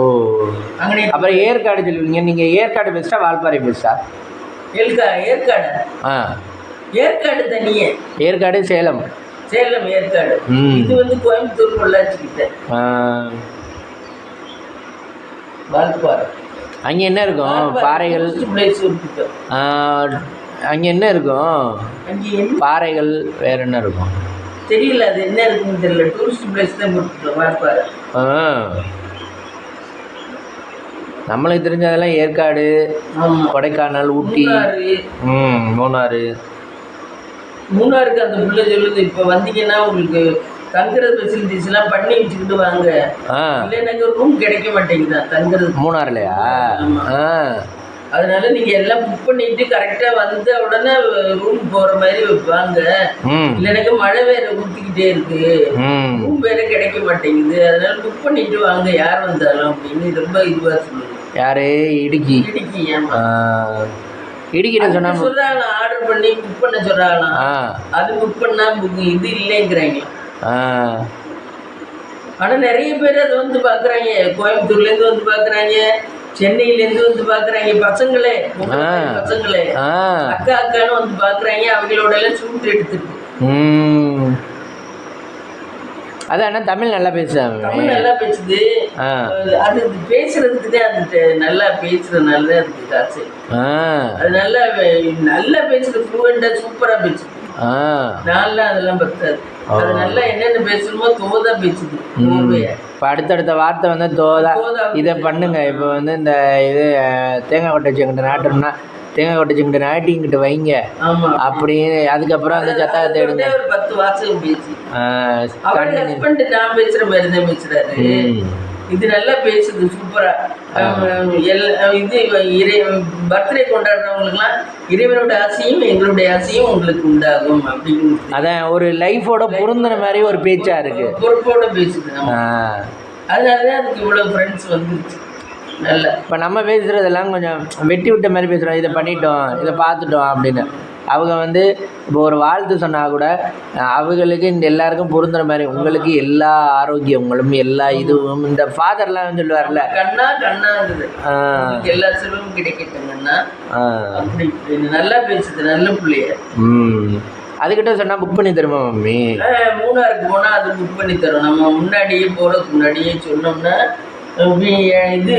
அங்கே. அப்புறம் ஏற்காடு சொல்லுவீங்க நீங்கள், ஏற்காடு பெஸ்ட்டா வால்பாறை பெஸ்ட்டா? ஏற்காடு. ஏற்காடு தனியே, ஏற்காடு சேலம், ஏற்காடு. இது வந்து கோயம்புத்தூர் பொள்ளாச்சி கிட்ட. வால்பாறை அங்கே என்ன இருக்கும்? பாறைகள், அங்கே என்ன இருக்கும்? பாறைகள், வேற என்ன இருக்கும் தெரியல. அது என்ன இருக்குன்னு தெரியல. டூரிஸ்ட் பிளேஸ் தான் போட்டுருக்கோம் வால்பாறை. நம்மளுக்கு தெரிஞ்சதெல்லாம் ஏற்காடு, கொடைக்கானல், ஊட்டி, மூணாருக்கு அந்த பிள்ளை சொல்லுது. இப்போ வந்தீங்கன்னா உங்களுக்கு தங்குறது ஃபெசிலிட்டிஸ் எல்லாம் பண்ணி வச்சுக்கிட்டு வாங்க, இல்லைன்னாக்க ரூம் கிடைக்க மாட்டேங்குதா தங்குறது மூணாறுலையா? அதனால நீங்க எல்லாம் புக் பண்ணிட்டு கரெக்டா வந்த உடனே ரூம் போற மாதிரி வாங்க. இல்ல எனக்கு மழை வேற ஊத்திக்கிட்டே இருக்கு, ரூம் வேற கிடைக்க மாட்டேங்குது, அதனால புக் பண்ணிட்டு வாங்க யார் வந்தாலும் அப்படின்னு ரொம்ப இதுவா சொல்லுங்க. யாரு? இடுக்கி. இடுக்கி. ஏமா இடுக்கிட்ட சொன்னா சொல்றாங்க ஆர்டர் பண்ணி புக் பண்ண சொல்றாங்களாம். அது புக் பண்ணா இது இல்லைங்கிறாங்க. ஆனா நிறைய பேர் அதை வந்து பாக்குறாங்க, கோயம்புத்தூர்ல இருந்து வந்து பாக்குறாங்க, சென்னையில இருந்து வந்து பாக்குறாங்க, பசங்களே அக்கா அக்கான்னு வந்து பாக்குறாங்க, அவங்களோட எல்லாம் ஷூட் எடுத்துருக்கு. அதான் தமிழ் நல்லா பேசுறாங்க. தமிழ் நல்லா பேசுது. அது பேசுறதுக்கு தான் அது நல்லா பேசுறதுனால தான் அதுக்கு காசு. அது நல்லா பேசுறது, ஃப்ளூவெண்டா சூப்பரா பேசுது. நான்லாம் அதெல்லாம் பத்தாது. அது நல்லா என்னென்ன பேசணுமோ தோதா பேசுது. இப்போ அடுத்தடுத்த வார்த்தை வந்து தோதா. இதை பண்ணுங்க. இப்போ வந்து இந்த இது தேங்காய் கொட்டை வச்சுக்கிட்ட நாட்டோம்னா தேங்காய் கொட்டை வச்சுக்கிட்ட நாட்டிங்கிட்ட வைங்க அப்படின்னு. அதுக்கப்புறம் அந்த சத்தகத்தை எடுங்க. ஒரு 10 வாசகம் பேசி ஹஸ்பண்ட் நான் பேசுற மாதிரி தான் பேசுறாரு. இது நல்லா பேசுது சூப்பரா. இது பர்த்டே கொண்டாடுறவங்களுக்குலாம் இறைவனோட ஆசையும் எங்களுடைய ஆசையும் உங்களுக்கு உண்டாகும் அப்படின்னு. அதான் ஒரு லைஃபோட பொருந்தின மாதிரி ஒரு பேச்சா இருக்கு, பொறுப்போட பேசுது. அதனாலதான் அதுக்கு இவ்வளவு ஃப்ரெண்ட்ஸ் வந்துருச்சு. நல்ல இப்போ நம்ம பேசுறதெல்லாம் கொஞ்சம் வெட்டி விட்ட மாதிரி பேசுகிறோம். இதை பண்ணிட்டோம், இதை பார்த்துட்டோம் அப்படின்னு. அவங்க வந்து இப்போ ஒரு வாழ்த்து சொன்னால் கூட அவங்களுக்கு இந்த எல்லாருக்கும் பொருந்துற மாதிரி உங்களுக்கு எல்லா ஆரோக்கியங்களும் எல்லா இதுவும் இந்த ஃபாதர்லாம் சொல்லுவார்ல, கண்ணா கண்ணாங்குது எல்லா செல்வமும் கிடைக்கட்டுங்கன்னா அப்படி நல்லா பேசுது. நல்ல பிள்ளைய. அதுக்கிட்ட சொன்னால் புக் பண்ணி தருமா மம்மி? மூணாருக்கு போனால் அது புக் பண்ணி தரும். நம்ம முன்னாடியே போகிறதுக்கு முன்னாடியே சொன்னோம்னா இது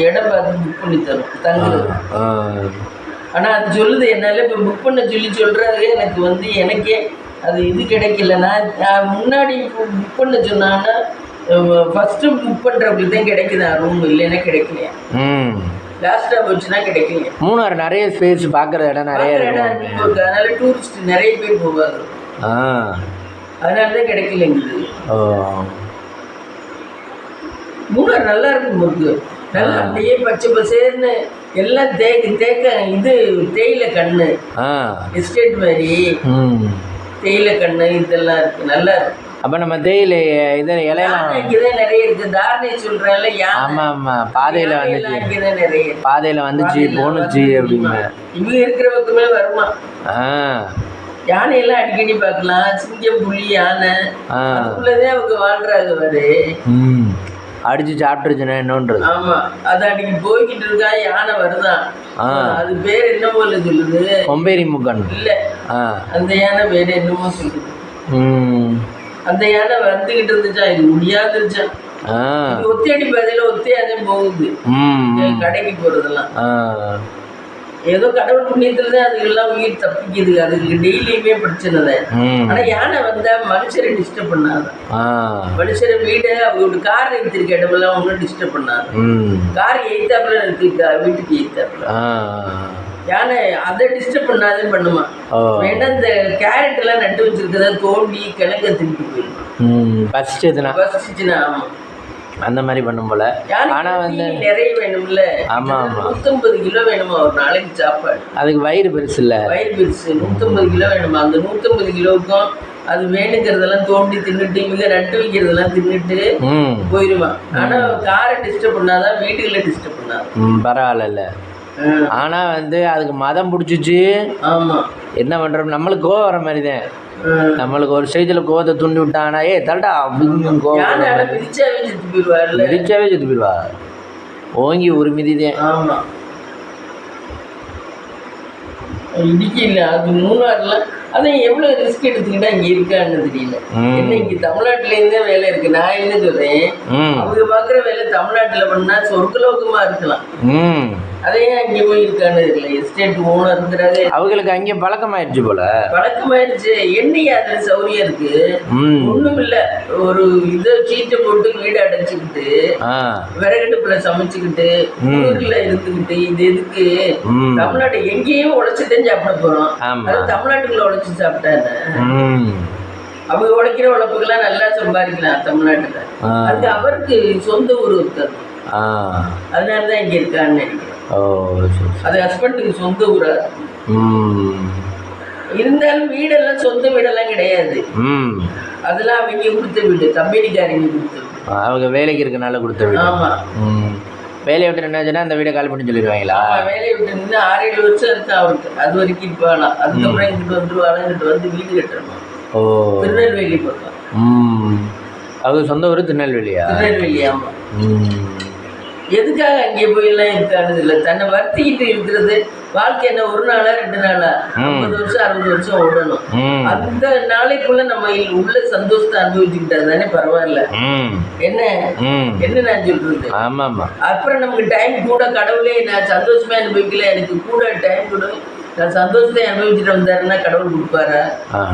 இடம் பார்த்து புக் பண்ணி தரும் தங்குறது. ஆனால் அது சொல்லுது என்னால் இப்போ புக் பண்ண சொல்கிறாரு. எனக்கு வந்து எனக்கே அது இது கிடைக்கல. நான் முன்னாடி புக் பண்ண சொன்னாங்கன்னா ஃபஸ்ட்டு புக் பண்ணுறவங்களுக்கு தான் கிடைக்குதா ரூம், இல்லைன்னா கிடைக்கலையா. லாஸ்ட்டாக போச்சுன்னா கிடைக்கலையா. மூணாறு நிறைய ஸ்பேஸ் பார்க்குற இடம் நிறைய இடம், அதனால டூரிஸ்ட் நிறைய பேர் போவாங்க. அதனால தான் கிடைக்கலைங்குது. மூணாறு நல்லா இருக்கும் போது. நல்லா அப்படியே பச்சை பசேர்னு எல்லாம் தேக்க இது தேயிலை கண்ணு எஸ்டேட் மாதிரி தேயிலை கண்ணு இதெல்லாம் இருக்கு. நல்லா இருக்கு. அப்போ நம்ம தேயிலை இதை இலையெல்லாம் இங்கேதான் நிறைய இருக்கு. தாரணை சொல்றேன்ல. ஆமாம் ஆமாம், பாதையில் வந்துச்சு, இங்கேதான் நிறைய பாதையில் வந்துச்சு போணுச்சு அப்படின்னு. இவங்க இருக்கிற பக்கமே வருமா. யானையெல்லாம் அடிக்கடி பார்க்கலாம். சிங்கம், புலி, யானை அதுக்குள்ளதே அவங்க வாழ்றாங்க. வரு அடிச்சு சாப்பிட்டுருச்சுன்னா என்னன்றது. ஆமா, அது அன்னைக்கு போய்கிட்டு இருக்கா, யானை வருதான். அது பேர் என்ன போல சொல்லுது, கொம்பேரி முக்கன் இல்ல, அந்த யானை பேர் என்னமோ சொல்லுது. அந்த யானை வந்துகிட்டு இருந்துச்சா, இது முடியாதுச்சா. ஒத்தையடி பாதையில ஒத்தையாதே போகுது கடைக்கு போறதெல்லாம். ஏதோ கடவுள் புண்ணியத்துலதான் அதுக்கெல்லாம் உயிர் தப்பிக்குது. அதுக்கு டெய்லியுமே பிரச்சனை தான். ஆனா யானை வந்தா மனுஷரை டிஸ்டர்ப் பண்ணாத. மனுஷரை வீடு அவங்களோட கார் எடுத்திருக்க இடமெல்லாம் ஒன்றும் டிஸ்டர்ப் பண்ணாது. கார் எய்த்தாப்புல இருக்கு, வீட்டுக்கு எய்த்தாப்புல. யானை அதை டிஸ்டர்ப் பண்ணாதே பண்ணுமா. வேணா இந்த கேரட் எல்லாம் நட்டு வச்சிருக்கதா தோண்டி கிழக்க திட்டு போயிடும் பசிச்சுன்னா. ஆமா, அந்த மாதிரி பண்ணும் போல. ஆனா வந்து நிறைய வேணும்ல. ஆமா ஆமா, 150 கிலோ வேணுமா ஒரு நாளைக்கு சாப்பாடு. அதுக்கு வயிறு பெருசு இல்ல, வயிறு பெருசு. 150 கிலோ வேணுமா. அந்த 150 கிலோவுக்கும் அது வேணுங்கிறதெல்லாம் தோண்டி தின்னுட்டு இவங்க நட்டு வைக்கிறதெல்லாம் தின்னுட்டு போயிருவான். ஆனா காரை டிஸ்டர்ப் பண்ணாதான், வீட்டுகளை டிஸ்டர்ப் பண்ணாதான் பரவாயில்ல. ஆனா வந்து அதுக்கு மதம் பிடிச்சிச்சு. ஆமா, என்ன பண்றோம், நம்மளுக்கு கோவம் வர மாதிரிதான். நம்மளுக்கு ஒரு ஸ்டேஜில் கோவத்தை தூண்டி விட்டாங்கன்னா தல்டா அப்படின்னு கோவம் விரிச்சாவே செத்து போயிடுவா. ஓங்கி ஒரு மிதிதான். ஆமா, இடிக்கல. அது மூணாறுல அதான் எவ்வளவு ரிஸ்க் எடுத்துக்கிட்டா இங்க இருக்கான்னு தெரியல. என்ன இங்க தமிழ்நாட்டுல இருந்தே வேலை இருக்கு. நான் என்ன சொல்றேன், அவங்க பாக்குற வேலை தமிழ்நாட்டுல பண்ணா சொர்க்கலோகமா இருக்கலாம். அதையே அங்கே போய் இருக்கான்னு தெரியல. எஸ்டேட் ஓனர் இருக்கிறாரு, அவங்களுக்கு அங்கே பழக்கமாயிடுச்சு போல. பழக்கமாயிடுச்சு. என்னையா அதுல சௌரியம் இருக்கு, ஒண்ணும் இல்ல. ஒரு இதை சீட்டை போட்டு வீடு அடைச்சுக்கிட்டு விறகடுப்புல சமைச்சுக்கிட்டு ஊர்ல இருந்துகிட்டு இது எதுக்கு. தமிழ்நாட்டு எங்கேயும் உழைச்சுதான் சாப்பிட போறோம். அது தமிழ்நாட்டுக்குள்ள உழைச்சு சாப்பிட்டாங்க. அவங்க உழைக்கிற உழைப்புக்கெல்லாம் நல்லா சம்பாதிக்கலாம் தமிழ்நாட்டுல. அது அவருக்கு சொந்த ஊர் இருக்காது. அதனாலதான் இங்க இருக்கான்னு நினைக்கிறேன். ஓ சரி. அது ஹஸ்பண்டுக்கு சொந்த ஊரா. ம் இருந்தாலும் வீடெல்லாம் சொந்த வீடெல்லாம் கிடையாது. ம் அதெல்லாம் அவங்க கொடுத்த வீடு, கம்பெனிக்காரங்க கொடுத்த வீடு. அவங்க வேலைக்கு இருக்கனால கொடுத்த வீடு. ஆமா. ம் வேலையை விட்டு என்னாச்சுன்னா அந்த வீடை காலி பண்ணி சொல்லிடுவாங்களா? வேலையை விட்டு நின்று 6-7 வருஷம் இருக்கு அவருக்கு. அது வரைக்கும் இருப்பாளாம். அதுக்கப்புறம் இங்கிட்டு வந்துருவாளா, இங்கிட்டு வந்து வீடு கட்டணும். ஓ திருநெல்வேலி பக்கம். ம் அது சொந்த ஊர் திருநெல்வேலியா? திருநெல்வேலி. ஆமா. ம் எதுக்காக அங்கே போயெல்லாம் இருக்கானது இல்லை. தன்னை வருத்திக்கிட்டு இருக்கிறது வாழ்க்கை என்ன, ஒரு நாளா 2 நாளா, 50 வருஷம் 60 வருஷம் ஓடணும். அந்த நாளைக்குள்ள நம்ம உள்ள சந்தோஷத்தை அனுபவிச்சுக்கிட்டா தானே பரவாயில்ல. என்ன என்ன நான் சொல்றது. அப்புறம் நமக்கு டைம் கூட, கடவுளே நான் சந்தோஷமா அனுபவிக்கல, எனக்கு கூட டைம் கூட, நான் சந்தோஷத்தை அனுபவிச்சுட்டு வந்தாருன்னா கடவுள் கொடுப்பாரா?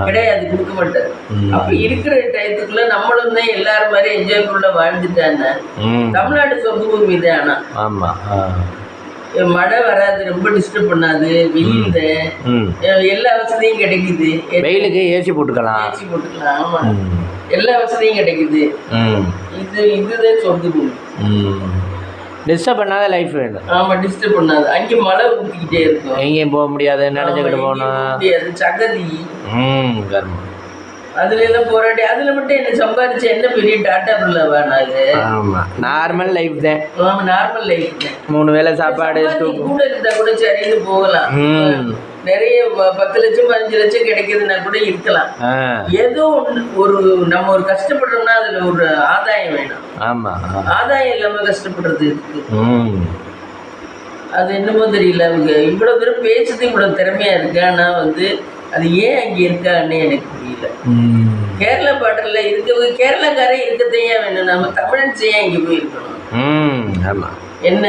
கிடையாது, கொடுக்க மாட்டாரு. அப்ப இருக்கிற டயத்துக்குள்ள நம்மளும் தான் எல்லாரும் மாதிரி என்ஜாய் பண்ண வாழ்ந்துட்டான்னா தமிழ்நாடு சொந்த பூமி தான். ஆனா மழை வராது, ரொம்ப டிஸ்டர்ப் பண்ணாது, வெயில் எல்லா வசதியும் கிடைக்குது. வெயிலுக்கு ஏசி போட்டுக்கலாம். ஆமா, எல்லா வசதியும் கிடைக்குது. இதுதான் சொந்த பூமி. டிஸ்டர்ப் பண்ணாத லைஃப் வேணும். ஆமா, டிஸ்டர்ப் பண்ணாது. அங்கே மழை ஊற்றிக்கிட்டே இருக்கும், எங்கேயும் போக முடியாது, நினைச்சுக்கிட்டு போகணும் முடியாது, சகதி. கர்மம். அதுல எல்லாம் போராடி அதுல மட்டும் என்ன சம்பாதிச்சு என்ன பெரிய டாட்டா பிள்ளை வேணாது. ஆமா, நார்மல் லைஃப் தான். ஆமா, நார்மல் லைஃப் தான். 3 வேளை சாப்பாடு கூட இருந்தா கூட சரின்னு போகலாம். நிறைய 10 லட்சம் 15 லட்சம் கிடைக்குதுன்னா கூட இருக்கலாம். ஏதோ ஒரு நம்ம ஒரு கஷ்டப்படுறோம்னா அதுல ஒரு ஆதாயம் வேணும். ஆமா, ஆதாயம் இல்லாம கஷ்டப்படுறது இருக்கு. அது என்னமோ தெரியல. அவங்க இவ்வளவு தூரம் பேசுறது இவ்வளவு திறமையா இருக்கு. ஆனா அது ஏன் அங்க இருக்கான்னு எனக்கு புரியல. கேரளா பாடல்ல இருக்கவங்க கேரளாக்காரே இருக்கத்தையே வேணும். நம்ம தமிழன்ஸ் ஏன் இங்க போயிருக்கணும்? என்ன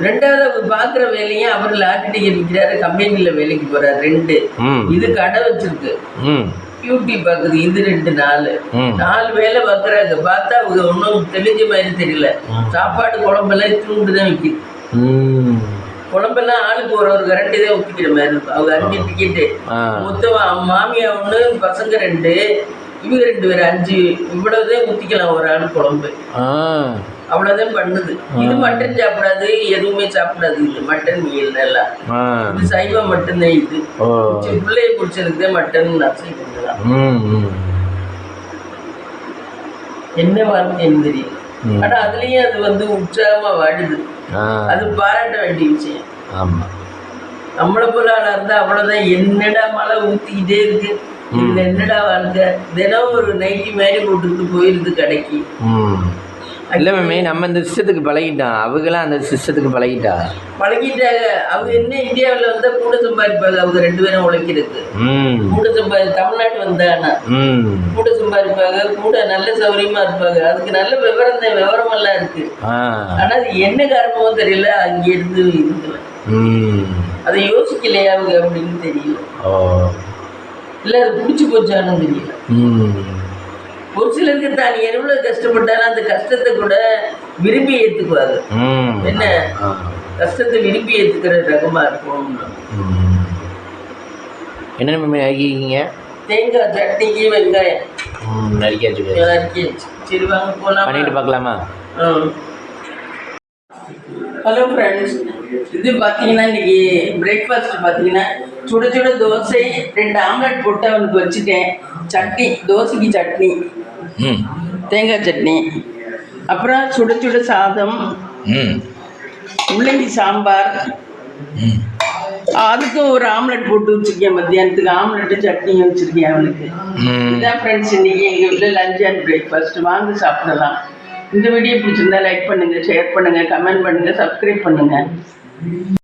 2வது அவர் பாக்குற வேலையும் அவர் லாட்டரி டிக்கெட் விற்கிறாரு, கம்பெனில வேலைக்கு போறாரு. 2 இது கடை வச்சிருக்கு, பியூட்டி பாக்குது. இது 2 4 வேலை பாக்குறாங்க. பார்த்தா அவங்க ஒன்றும் தெளிஞ்ச மாதிரி தெரியல. சாப்பாடு குழம்பெல்லாம் தூண்டுதான் விற்கிது. குழம்பெல்லாம் ஆளுக்கு ஒரு கரண்டி தான் ஊற்றிக்கிற மாதிரி இருக்கும். அவங்க 5 டிக்கெட்டு மொத்தம். மாமியா 1, பசங்க 2, இவங்க 2 பேர் 5. இவ்வளவுதான் ஊற்றிக்கலாம் ஒரு ஆள் குழம்பு. அவ்வளவுதான் பண்ணுது. இது மட்டன் சாப்பிடாது, எதுவுமே சாப்பிடாது. இது மட்டன் மீல் எல்லாம் இது சைவம் மட்டும்தான். இது பிள்ளைய பிடிச்சதுக்கு தான் மட்டன் அசைவம். என்ன வாழ்க்கைன்னு தெரியும். ஆனா அதுலயும் அது உற்சாகமா வாடுது. அது பாராட்ட வேண்டிய விஷயம். ஆமா, நம்மளை போல ஆளா இருந்தா அவ்வளவுதான். என்னடா மழை ஊத்திக்கிட்டே இருக்கு, இதுல என்னடா வாழ்க்கை, தினம் ஒரு நைட்டி மாதிரி போட்டுக்கிட்டு போயிருது கடைக்கு. இல்லை மேமே, நம்ம இந்த சிஸ்டத்துக்கு பழகிட்டோம். அவங்களாம் அந்த சிஸ்டத்துக்கு பழகிட்டாங்க. அவங்க என்ன இந்தியாவில் வந்தா கூட சம்பாதிப்பாங்க. அவங்க 2 பேரும் உழைக்கிறதுக்கு கூட தமிழ்நாட்டு வந்தாங்கன்னா கூட சம்பாதிப்பாங்க, கூட நல்ல சௌகரியமா இருப்பாங்க. அதுக்கு நல்ல விவரம் எல்லாம் இருக்கு. ஆனா அது என்ன காரணமோ தெரியல, அங்க இருந்து இருக்கல. அதை யோசிக்கலையா அவங்க அப்படின்னு தெரியல. இல்ல அது பிடிச்சி போச்சான்னு தெரியல. ஒரு சிலருக்கு தான் எவ்வளவு கஷ்டப்பட்டாலும் அந்த கஷ்டத்தை கூட விரும்பி ஏத்துக்குவாங்க. என்ன கஷ்டத்தை விரும்பி ஏத்துக்கிற ரகமா இருக்கும். என்ன ஆகிங்க? தேங்காய் சட்னிக்கு வெங்காயம் நறுக்கியாச்சு. சரி வாங்க போலாம், பண்ணிட்டு பார்க்கலாமா? ஹலோ ஃப்ரெண்ட்ஸ், இது பார்த்தீங்கன்னா இன்னைக்கு பிரேக்ஃபாஸ்ட் பார்த்தீங்கன்னா சுட சுட தோசை, 2 ஆம்லெட் போட்டு அவனுக்கு வச்சுட்டேன். சட்னி, தோசைக்கு சட்னி, தேங்காய் சட்னி, அப்புறம் சுட சுட சாதம், முள்ளங்கி சாம்பார், அதுக்கும் ஒரு ஆம்லெட் போட்டு வச்சுருக்கேன். மத்தியானத்துக்கு ஆம்லெட்டு சட்னியும் வச்சுருக்கேன் அவனுக்கு. இதுதான் ஃப்ரெண்ட்ஸ் இன்னைக்கு எங்கள் வீட்டில் லஞ்ச் அண்ட் பிரேக்ஃபாஸ்ட். வாங்க சாப்பிடலாம். இந்த வீடியோ பிடிச்சிருந்தா லைக் பண்ணுங்கள், ஷேர் பண்ணுங்கள், கமெண்ட் பண்ணுங்கள், சப்ஸ்கிரைப் பண்ணுங்கள்.